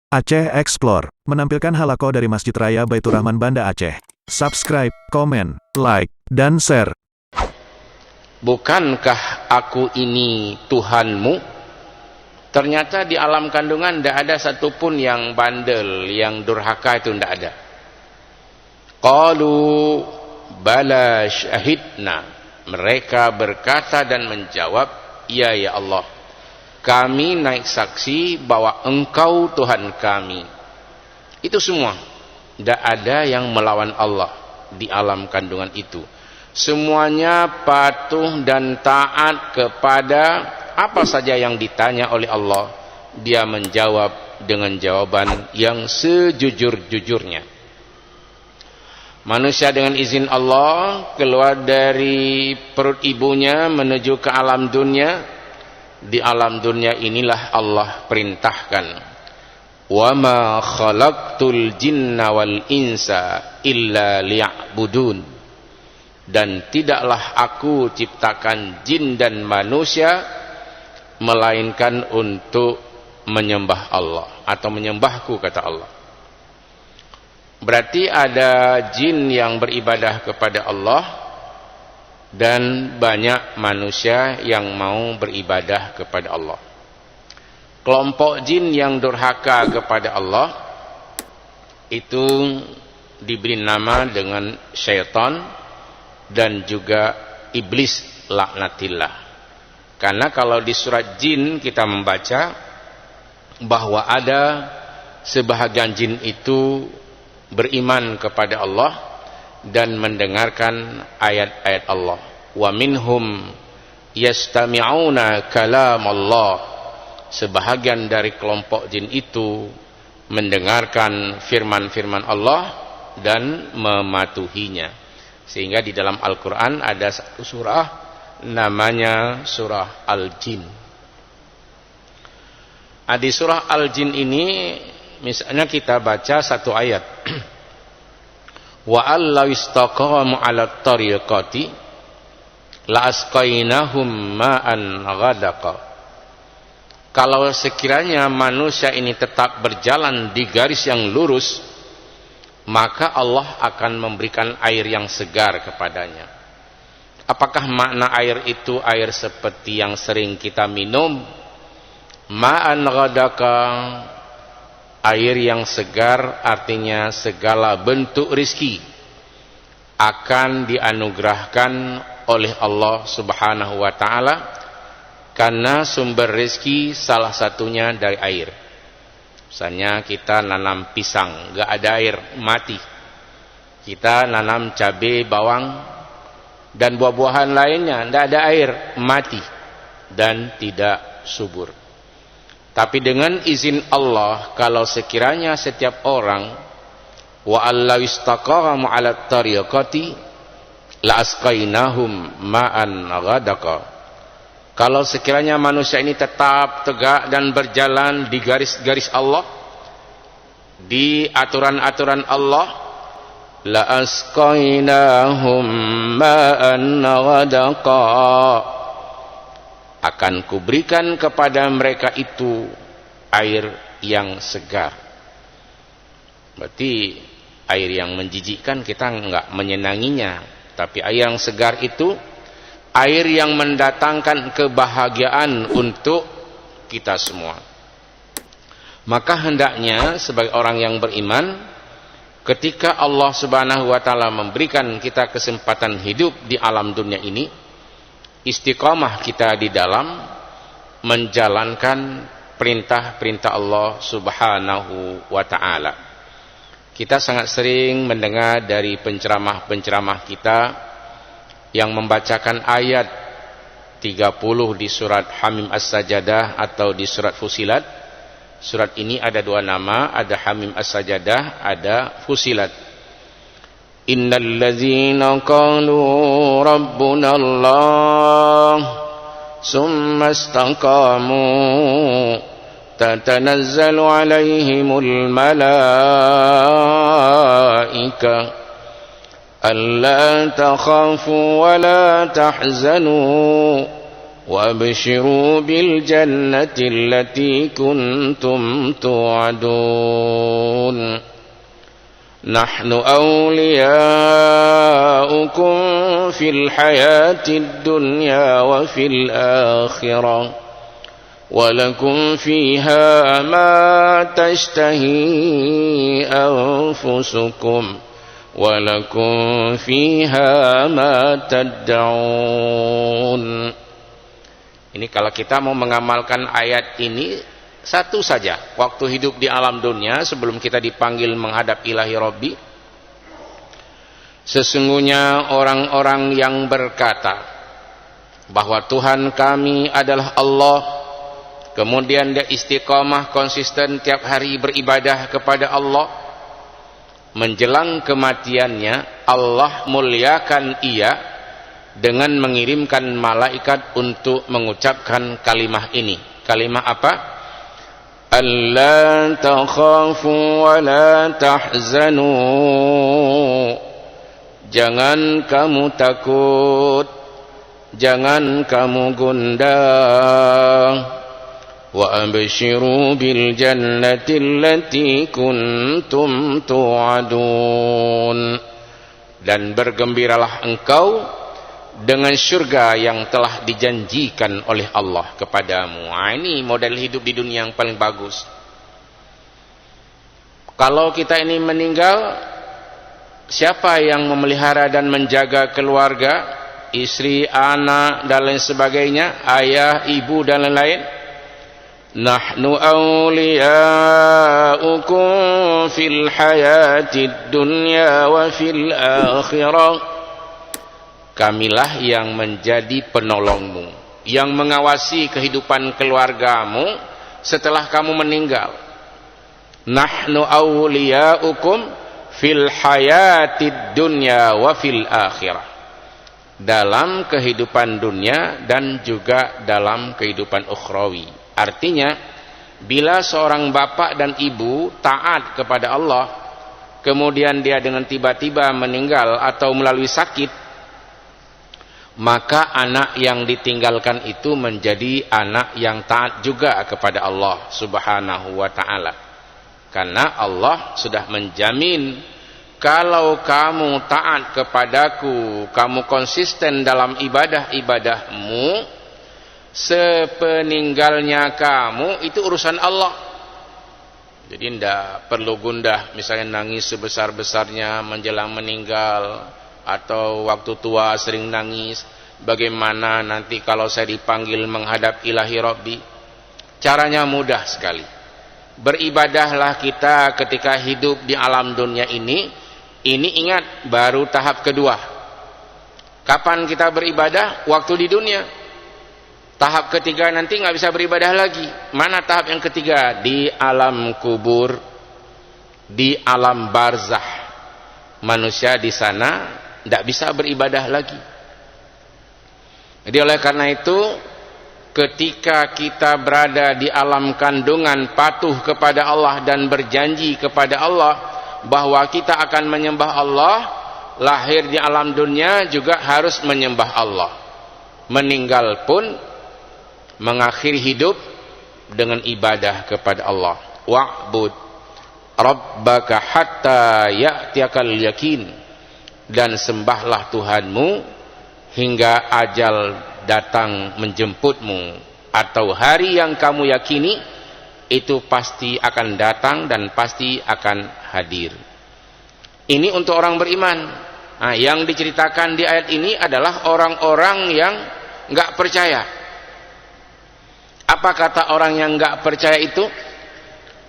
Aceh Explore menampilkan halaqah dari Masjid Raya Baitur Rahman Banda Aceh. Subscribe, komen, like, dan share. Bukankah aku ini Tuhanmu? Ternyata di alam kandungan tidak ada satupun yang bandel, yang durhaka, itu tidak ada. Qalu bala syahidna. Mereka berkata dan menjawab, ya Allah, kami naik saksi bahwa Engkau Tuhan kami. Itu semua. Tidak ada yang melawan Allah di alam kandungan itu. Semuanya patuh dan taat kepada apa saja yang ditanya oleh Allah. Dia menjawab dengan jawaban yang sejujur-jujurnya. Manusia dengan izin Allah keluar dari perut ibunya menuju ke alam dunia. Di alam dunia inilah Allah perintahkan, wa ma khalaqtul jinna wal insa illa liya'budun, dan tidaklah aku ciptakan jin dan manusia melainkan untuk menyembah Allah atau menyembahku, kata Allah. Berarti ada jin yang beribadah kepada Allah dan banyak manusia yang mau beribadah kepada Allah. Kelompok jin yang durhaka kepada Allah itu diberi nama dengan syaitan dan juga iblis laknatillah. Karena kalau di surat jin kita membaca bahwa ada sebahagian jin itu beriman kepada Allah dan mendengarkan ayat-ayat Allah. Wa minhum yastami'una kalam Allah. Sebahagian dari kelompok jin itu mendengarkan firman-firman Allah dan mematuhinya. Sehingga di dalam Al-Quran ada satu surah namanya surah Al-Jin. Di surah Al-Jin ini misalnya kita baca satu ayat. Wa allaw istaqamu 'ala tariqati la asqainahum ma'an ghadaqa. Kalau sekiranya manusia ini tetap berjalan di garis yang lurus, maka Allah akan memberikan air yang segar kepadanya. Apakah makna air itu air seperti yang sering kita minum? Ma'an ghadaqa, air yang segar artinya segala bentuk rizki akan dianugerahkan oleh Allah Subhanahu wa ta'ala, karena sumber rizki salah satunya dari air. Misalnya kita nanam pisang, gak ada air, mati. Kita nanam cabai, bawang dan buah-buahan lainnya, tidak ada air, mati dan tidak subur. Tapi dengan izin Allah, kalau sekiranya setiap orang wa allaw istaqamu 'ala tariqati la asqainahum ma'an ghadaqa. Kalau sekiranya manusia ini tetap tegak dan berjalan di garis-garis Allah, di aturan-aturan Allah, la asqainahum ma'an ghadaqa, akan kuberikan kepada mereka itu air yang segar. Berarti air yang menjijikkan kita enggak menyenanginya, tapi air yang segar itu air yang mendatangkan kebahagiaan untuk kita semua. Maka hendaknya sebagai orang yang beriman, ketika Allah Subhanahu wa ta'ala memberikan kita kesempatan hidup di alam dunia ini, istiqamah kita di dalam menjalankan perintah-perintah Allah Subhanahu wa ta'ala. Kita sangat sering mendengar dari penceramah-penceramah kita yang membacakan ayat 30 di surat Hamim As-Sajadah atau di surat Fusilat. Surat ini ada dua nama, ada Hamim As-Sajadah, ada Fusilat. Innal ladzina qalu rabbuna Allah summa istaqamu tatanazzalu alaihimul malaika alla takhafu wa la tahzanu وابشروا بالجنة التي كنتم توعدون نحن أولياؤكم في الحياة الدنيا وفي الآخرة ولكم فيها ما تشتهي أنفسكم ولكم فيها ما تدعون. Ini kalau kita mau mengamalkan ayat ini satu saja, waktu hidup di alam dunia sebelum kita dipanggil menghadap ilahi Rabbi, sesungguhnya orang-orang yang berkata bahwa Tuhan kami adalah Allah, kemudian dia istiqamah konsisten tiap hari beribadah kepada Allah, menjelang kematiannya Allah muliakan ia dengan mengirimkan malaikat untuk mengucapkan kalimah ini. Kalimah apa? Alla takhafu wa la tahzanu. Jangan kamu takut, jangan kamu gundah. Wa abshiru bil jannati allati kuntum tu'adun. Dan bergembiralah engkau dengan surga yang telah dijanjikan oleh Allah kepadamu. Ini model hidup di dunia yang paling bagus. Kalau kita ini meninggal, siapa yang memelihara dan menjaga keluarga, istri, anak dan lain sebagainya, ayah, ibu dan lain-lain? Nahnu awliya'ukum fil hayatid dunya wa fil akhirah. Kamilah yang menjadi penolongmu, yang mengawasi kehidupan keluargamu setelah kamu meninggal. Nahnu awliya'ukum fil hayatid dunya wa fil akhirah. Dalam kehidupan dunia dan juga dalam kehidupan ukhrawi. Artinya, bila seorang bapak dan ibu taat kepada Allah, kemudian dia dengan tiba-tiba meninggal atau melalui sakit, maka anak yang ditinggalkan itu menjadi anak yang taat juga kepada Allah Subhanahu wa ta'ala. Karena Allah sudah menjamin, kalau kamu taat kepadaku, kamu konsisten dalam ibadah-ibadahmu, sepeninggalnya kamu itu urusan Allah. Jadi tidak perlu gundah, misalnya nangis sebesar-besarnya menjelang meninggal, atau waktu tua sering nangis, bagaimana nanti kalau saya dipanggil menghadap ilahi Rabbi. Caranya mudah sekali. Beribadahlah kita ketika hidup di alam dunia ini. Ini ingat, baru tahap kedua. Kapan kita beribadah? Waktu di dunia. Tahap ketiga nanti nggak bisa beribadah lagi. Mana tahap yang ketiga? Di alam kubur, di alam barzah. Manusia di sana tidak bisa beribadah lagi. Jadi oleh karena itu, ketika kita berada di alam kandungan, patuh kepada Allah dan berjanji kepada Allah bahwa kita akan menyembah Allah, lahir di alam dunia juga harus menyembah Allah. Meninggal pun mengakhiri hidup dengan ibadah kepada Allah. Wa'bud rabbaka hatta ya'tiyakal yakin. Dan sembahlah Tuhanmu hingga ajal datang menjemputmu, atau hari yang kamu yakini itu pasti akan datang dan pasti akan hadir. Ini untuk orang beriman. Nah, yang diceritakan di ayat ini adalah orang-orang yang nggak percaya. Apa kata orang yang nggak percaya itu?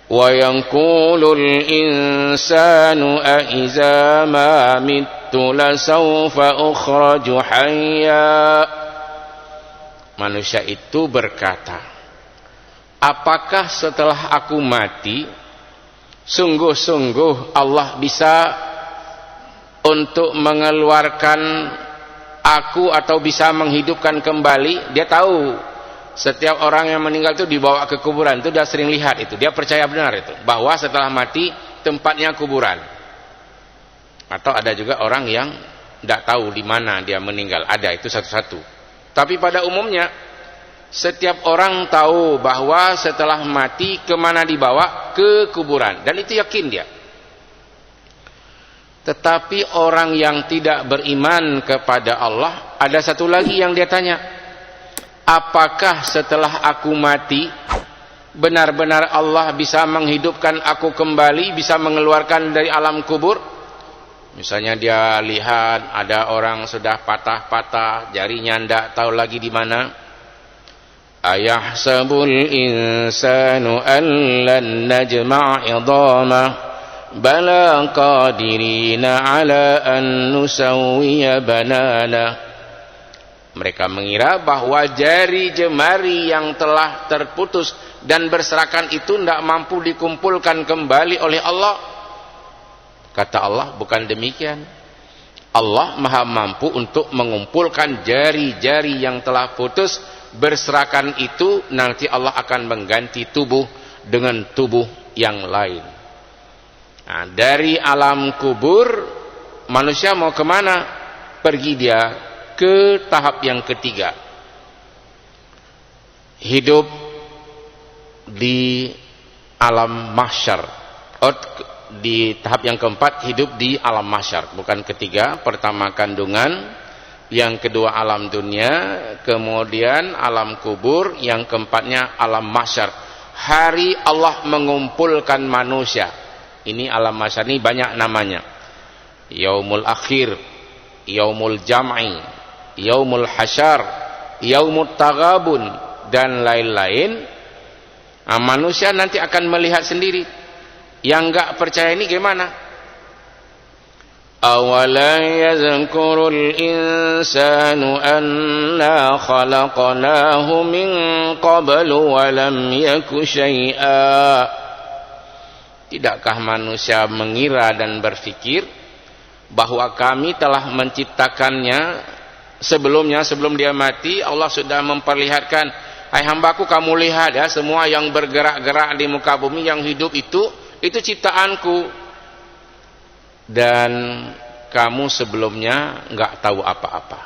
Wa yanqulul insanu a iza ma mittu la sawfa ukhraju hayya. Manusia itu berkata, apakah setelah aku mati sungguh-sungguh Allah bisa untuk mengeluarkan aku atau bisa menghidupkan kembali? Dia tahu setiap orang yang meninggal itu dibawa ke kuburan, itu dia sering lihat itu. Dia percaya benar itu, bahwa setelah mati tempatnya kuburan. Atau ada juga orang yang tidak tahu di mana dia meninggal. Ada itu satu-satu. Tapi pada umumnya Setiap orang tahu bahwa setelah mati kemana dibawa? Ke kuburan, dan itu yakin dia. Tetapi orang yang tidak beriman kepada Allah, ada satu lagi yang dia tanya, apakah setelah aku mati benar-benar Allah bisa menghidupkan aku kembali, bisa mengeluarkan dari alam kubur? Misalnya dia lihat ada orang sudah patah-patah, jarinya ndak tahu lagi di mana. Ayahsabul insanu an lan najma' idhamah bala qadirina ala an nusawwiya banana. Mereka mengira bahwa jari jemari yang telah terputus dan berserakan itu tidak mampu dikumpulkan kembali oleh Allah. Kata Allah, bukan demikian. Allah maha mampu untuk mengumpulkan jari-jari yang telah putus berserakan itu. Nanti Allah akan mengganti tubuh dengan tubuh yang lain. Nah, dari alam kubur manusia mau kemana? Pergi dia ke tahap yang ketiga, hidup di alam mahsyar. Di tahap yang keempat, hidup di alam mahsyar. Bukan ketiga, pertama kandungan, yang kedua alam dunia, kemudian alam kubur, yang keempatnya alam mahsyar. Hari Allah mengumpulkan manusia. Ini alam mahsyar ini banyak namanya. Yaumul akhir, yaumul jam'i, yaumul hasyar, yaumut taghabun, dan lain-lain. Nah, manusia nanti akan melihat sendiri. Yang enggak percaya ini gimana? Awala yazkurul insanu anna khalaqnahu min qablu wa lam yaku syai'a. Tidakkah manusia mengira dan berfikir bahwa kami telah menciptakannya sebelumnya, sebelum dia mati? Allah sudah memperlihatkan, hai hambaku, kamu lihat ya, semua yang bergerak-gerak di muka bumi, yang hidup itu ciptaanku, dan kamu sebelumnya enggak tahu apa-apa.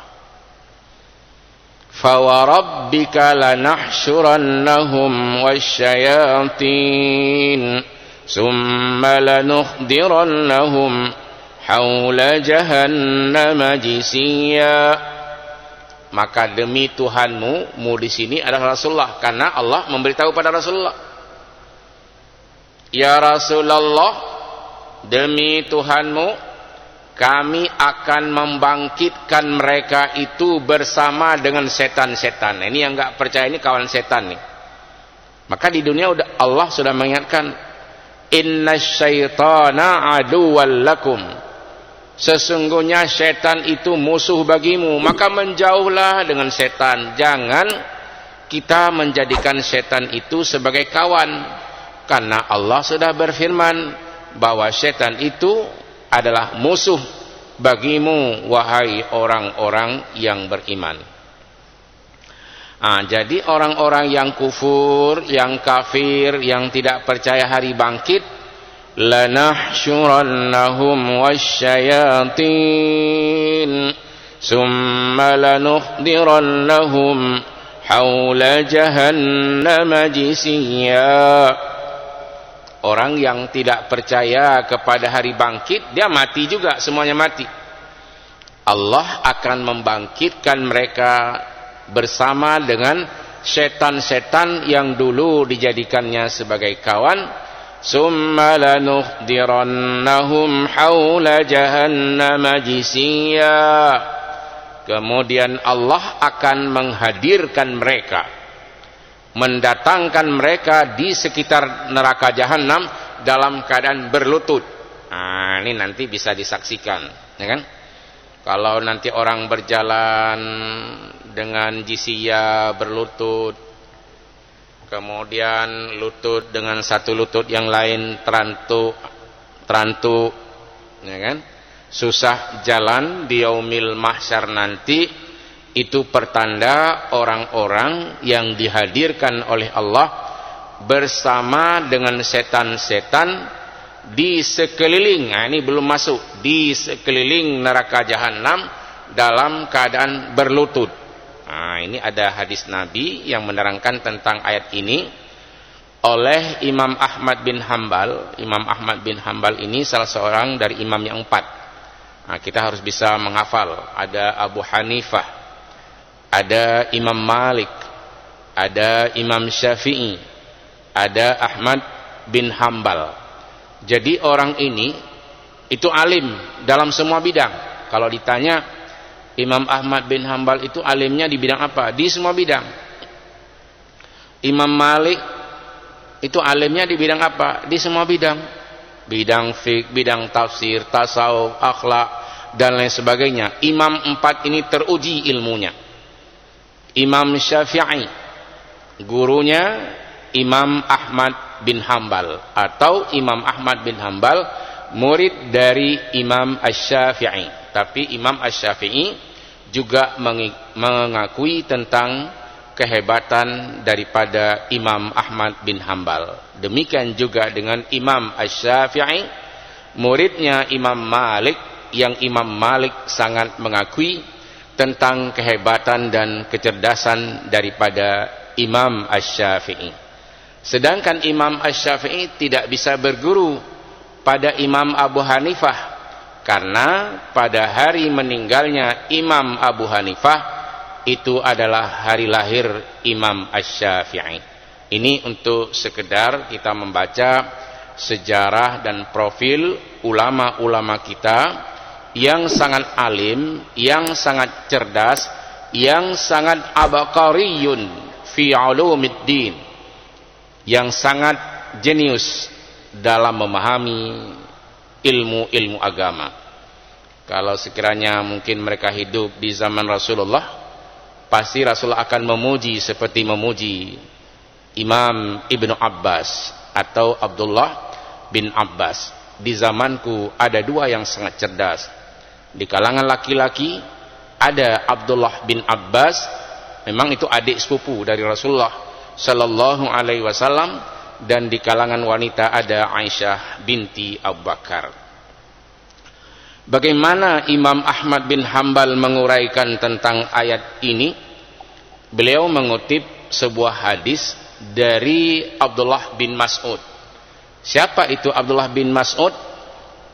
Fa wa rabbika lanahsyurannahum wasyayatin summa lanuhdirannahum haula jahannam jisiya. Maka demi Tuhanmu, mu di sini adalah Rasulullah, karena Allah memberitahu pada Rasulullah, ya Rasulullah, demi Tuhanmu, kami akan membangkitkan mereka itu bersama dengan setan-setan. Ini yang enggak percaya ini kawan setan nih. Maka di dunia Allah sudah mengingatkan, innasyaitana aduwwal lakum. Sesungguhnya setan itu musuh bagimu, maka menjauhlah dengan setan. Jangan kita menjadikan setan itu sebagai kawan, karena Allah sudah berfirman bahwa setan itu adalah musuh bagimu, wahai orang-orang yang beriman. Jadi orang-orang yang kufur, yang kafir, yang tidak percaya hari bangkit, lanahsyurannahum wasyayatin summa lanuhdirannahum haula jahannam jisiya. Orang yang tidak percaya kepada hari bangkit, dia mati juga, semuanya mati. Allah akan membangkitkan mereka bersama dengan setan-setan yang dulu dijadikannya sebagai kawan. Summa lanuhdirannahum haula jahannam jisiya. Kemudian Allah akan menghadirkan mereka, mendatangkan mereka di sekitar neraka jahanam dalam keadaan berlutut. Ini nanti bisa disaksikan, ya kan? Kalau nanti orang berjalan dengan jisiyah berlutut, kemudian lutut dengan satu lutut yang lain terantuk, ya kan? Susah jalan di yaumil mahsyar nanti. Itu pertanda orang-orang yang dihadirkan oleh Allah bersama dengan setan-setan di sekeliling. Ini belum masuk, di sekeliling neraka jahanam dalam keadaan berlutut. Nah, ini ada hadis Nabi yang menerangkan tentang ayat ini oleh Imam Ahmad bin Hambal. Imam Ahmad bin Hambal ini salah seorang dari imam yang 4. Nah, kita harus bisa menghafal. Ada Abu Hanifah, ada Imam Malik, ada Imam Syafi'i, ada Ahmad bin Hambal. Jadi orang ini itu alim dalam semua bidang. Kalau ditanya Imam Ahmad bin Hambal itu alimnya di bidang apa? Di semua bidang. Imam Malik itu alimnya di bidang apa? Di semua bidang. Bidang fiqh, bidang tafsir, tasawuf, akhlak, dan lain sebagainya. Imam 4 ini teruji ilmunya. Imam Syafi'i, gurunya Imam Ahmad bin Hambal, atau Imam Ahmad bin Hambal murid dari Imam Asy-Syafi'i. Tapi Imam Asy-Syafi'i juga mengakui tentang kehebatan daripada Imam Ahmad bin Hambal. Demikian juga dengan Imam Asy-Syafi'i, muridnya Imam Malik, yang Imam Malik sangat mengakui tentang kehebatan dan kecerdasan daripada Imam Asy-Syafi'i. Sedangkan Imam Asy-Syafi'i tidak bisa berguru pada Imam Abu Hanifah, karena pada hari meninggalnya Imam Abu Hanifah itu adalah hari lahir Imam Asy-Syafi'i. Ini untuk sekedar kita membaca sejarah dan profil ulama-ulama kita yang sangat alim, yang sangat cerdas, yang sangat abqariyun fi ulumiddin, yang sangat jenius dalam memahami ilmu-ilmu agama. Kalau sekiranya mungkin mereka hidup di zaman Rasulullah, pasti Rasulullah akan memuji seperti memuji Imam Ibnu Abbas atau Abdullah bin Abbas. Di zamanku ada 2 yang sangat cerdas. Di kalangan laki-laki ada Abdullah bin Abbas, memang itu adik sepupu dari Rasulullah sallallahu alaihi wasallam, dan di kalangan wanita ada Aisyah binti Abu Bakar. Bagaimana Imam Ahmad bin Hambal menguraikan tentang ayat ini? Beliau mengutip sebuah hadis dari Abdullah bin Mas'ud. Siapa itu Abdullah bin Mas'ud?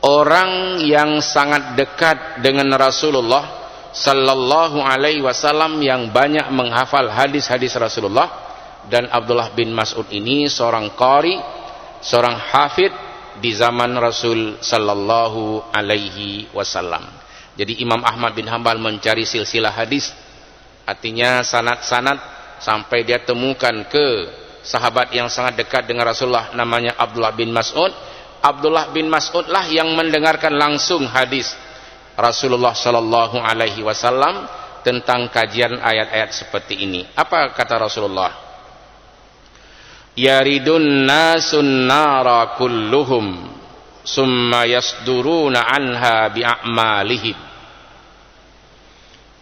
Orang yang sangat dekat dengan Rasulullah sallallahu alaihi wasallam, yang banyak menghafal hadis-hadis Rasulullah. Dan Abdullah bin Mas'ud ini seorang qari, seorang hafid di zaman Rasul sallallahu alaihi wasallam. Jadi Imam Ahmad bin Hambal mencari silsilah hadis, artinya sanad-sanad, sampai dia temukan ke sahabat yang sangat dekat dengan Rasulullah, namanya Abdullah bin Mas'ud. Abdullah bin Mas'ud lah yang mendengarkan langsung hadis Rasulullah sallallahu alaihi wasallam tentang kajian ayat-ayat seperti ini. Apa kata Rasulullah? Yaridun nasun nara kulluhum summa yasduruna anha bi'a'malihim.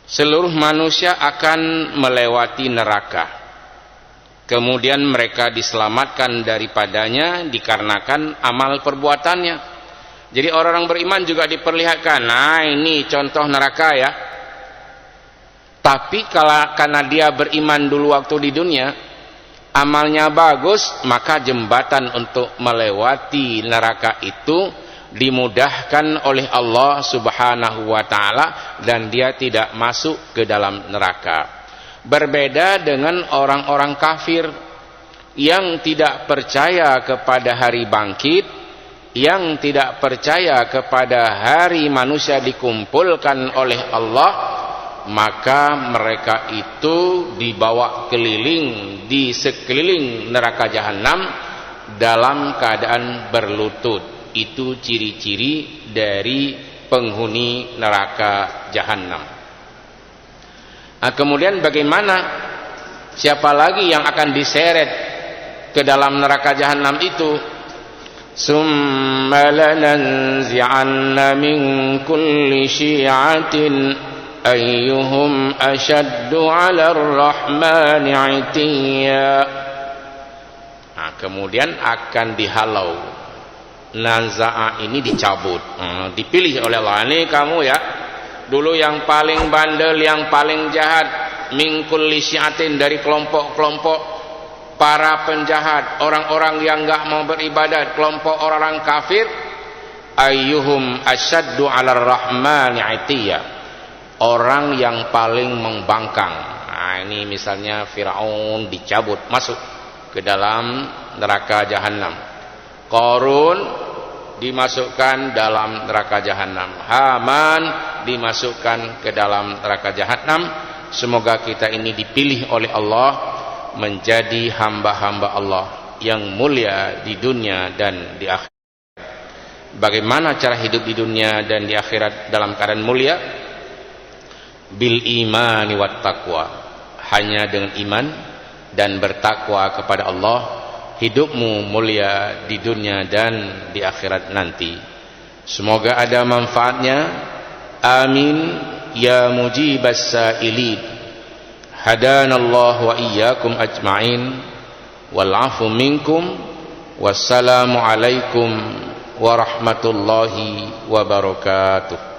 Seluruh manusia akan melewati neraka, kemudian mereka diselamatkan daripadanya dikarenakan amal perbuatannya. Jadi orang-orang beriman juga diperlihatkan, nah ini contoh neraka ya. Tapi karena dia beriman dulu waktu di dunia, amalnya bagus, maka jembatan untuk melewati neraka itu dimudahkan oleh Allah Subhanahu wa taala, dan dia tidak masuk ke dalam neraka. Berbeda dengan orang-orang kafir yang tidak percaya kepada hari bangkit, yang tidak percaya kepada hari manusia dikumpulkan oleh Allah, maka mereka itu dibawa keliling di sekeliling neraka jahanam dalam keadaan berlutut. Itu ciri-ciri dari penghuni neraka jahanam. Nah, kemudian bagaimana, siapa lagi yang akan diseret ke dalam neraka jahanam itu? Summa lananzi'anna min kulli syi'atin ayyuhum ashaddu 'ala ar-rahmani 'itiyya. Nah, kemudian akan dihalau. Naza'a ini dicabut, dipilih oleh Allah. Ini kamu ya, dulu yang paling bandel, yang paling jahat, min kulli syi'atin, dari kelompok-kelompok para penjahat, orang-orang yang enggak mau beribadat, kelompok orang-orang kafir. Ayyuhum asyaddu 'alar rahmani 'itiyya, orang yang paling membangkang. Nah, ini misalnya Firaun dicabut masuk ke dalam neraka jahanam, Qarun dimasukkan dalam neraka jahanam, Haman dimasukkan ke dalam neraka jahanam. Semoga kita ini dipilih oleh Allah menjadi hamba-hamba Allah yang mulia di dunia dan di akhirat. Bagaimana cara hidup di dunia dan di akhirat dalam keadaan mulia? Bil imani wat taqwa, hanya dengan iman dan bertakwa kepada Allah, hidupmu mulia di dunia dan di akhirat nanti. Semoga ada manfaatnya. Amin ya mujibas sa'ilin. Hadanallahu wa iyyakum ajma'in. Wal 'afu minkum. Wassalamu alaikum warahmatullahi wabarakatuh.